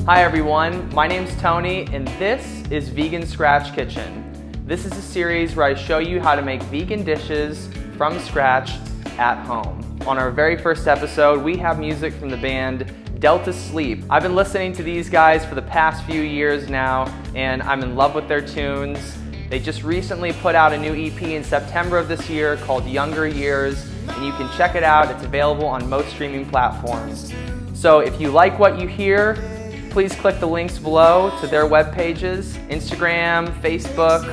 Hi everyone, my name's Tony and this is Vegan Scratch Kitchen. This is a series where I show you how to make vegan dishes from scratch at home. On our very first episode, we have music from the band Delta Sleep. I've been listening to these guys for the past few years now and I'm in love with their tunes. They just recently put out a new EP in September of this year called Younger Years, and you can check it out. It's available on most streaming platforms. So if you like what you hear, please click the links below to their web pages, Instagram, Facebook,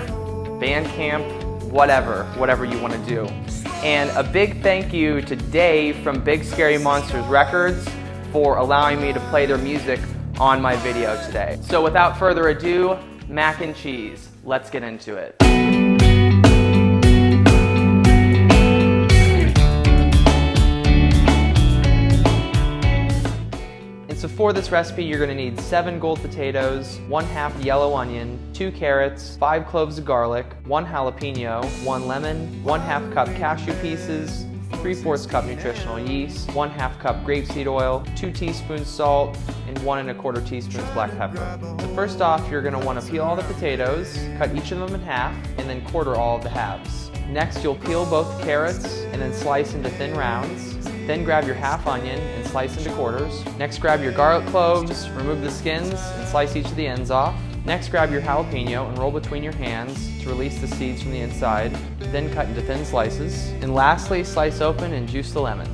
Bandcamp, whatever you want to do. And a big thank you to Dave from Big Scary Monsters Records for allowing me to play their music on my video today. So without further ado, mac and cheese. Let's get into it. So for this recipe, you're going to need 7 gold potatoes, 1/2 yellow onion, 2 carrots, 5 cloves of garlic, 1 jalapeno, 1 lemon, 1/2 cup cashew pieces, 3/4 cup nutritional yeast, 1/2 cup grapeseed oil, 2 teaspoons salt, and 1 1/4 teaspoons black pepper. So first off, you're going to want to peel all the potatoes, cut each of them in half, and then quarter all of the halves. Next, you'll peel both carrots and then slice into thin rounds. Then grab your half onion and slice into quarters. Next, grab your garlic cloves, remove the skins, and slice each of the ends off. Next, grab your jalapeno and roll between your hands to release the seeds from the inside. Then cut into thin slices. And lastly, slice open and juice the lemon.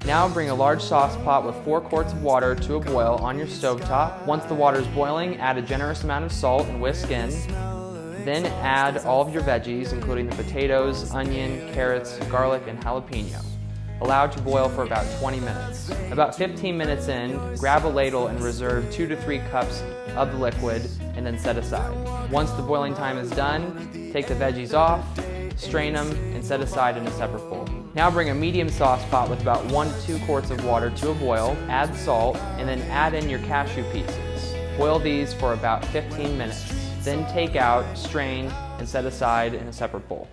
Now bring a large sauce pot with 4 quarts of water to a boil on your stovetop. Once the water is boiling, add a generous amount of salt and whisk in. Then add all of your veggies, including the potatoes, onion, carrots, garlic, and jalapeno. Allow it to boil for about 20 minutes. About 15 minutes in, grab a ladle and reserve 2 to 3 cups of the liquid and then set aside. Once the boiling time is done, take the veggies off, strain them, and set aside in a separate bowl. Now bring a medium sauce pot with about 1 to 2 quarts of water to a boil, add salt, and then add in your cashew pieces. Boil these for about 15 minutes. Then take out, strain, and set aside in a separate bowl.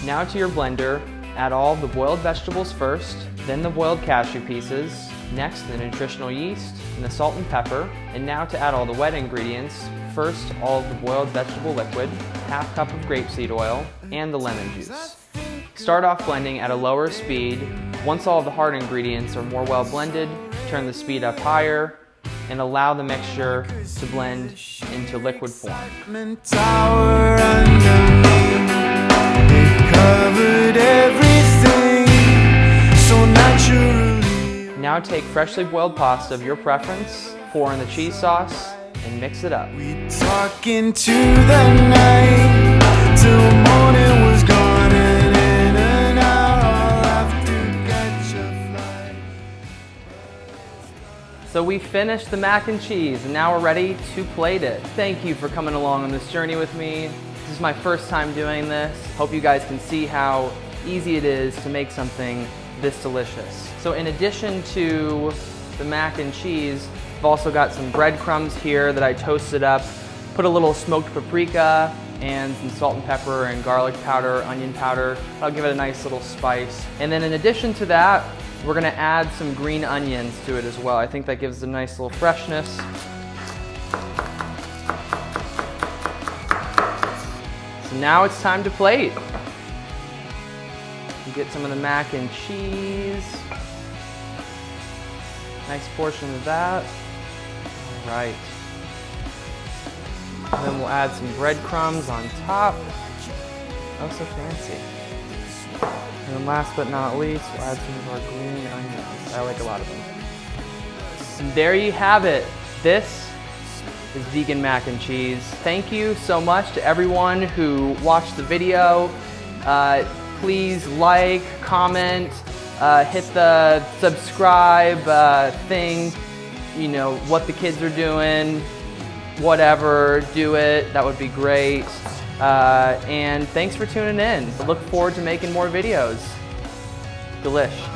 Now to your blender, add all of the boiled vegetables first, then the boiled cashew pieces, next the nutritional yeast and the salt and pepper, and now to add all the wet ingredients, first all of the boiled vegetable liquid, 1/2 cup of grapeseed oil, and the lemon juice. Start off blending at a lower speed. Once all of the hard ingredients are more well blended, turn the speed up higher and allow the mixture to blend into liquid form. Now take freshly boiled pasta of your preference, pour in the cheese sauce, and mix it up. We talk into the night till morning was gone and in and out. I'll have to catch a flight. So we finished the mac and cheese and now we're ready to plate it. Thank you for coming along on this journey with me. This is my first time doing this. Hope you guys can see how easy it is to make something this delicious. So in addition to the mac and cheese, I've also got some breadcrumbs here that I toasted up, put a little smoked paprika and some salt and pepper and garlic powder, onion powder. I'll give it a nice little spice. And then in addition to that, we're gonna add some green onions to it as well. I think that gives a nice little freshness. So now it's time to plate. You get some of the mac and cheese. Nice portion of that. All right. And then we'll add some breadcrumbs on top. Oh, so fancy. And then last but not least, we'll add some of our green onions. I like a lot of them. And there you have it. This is vegan mac and cheese. Thank you so much to everyone who watched the video. Please like, comment, hit the subscribe thing, you know, what the kids are doing, whatever, do it, that would be great. And thanks for tuning in. I look forward to making more videos. Delish.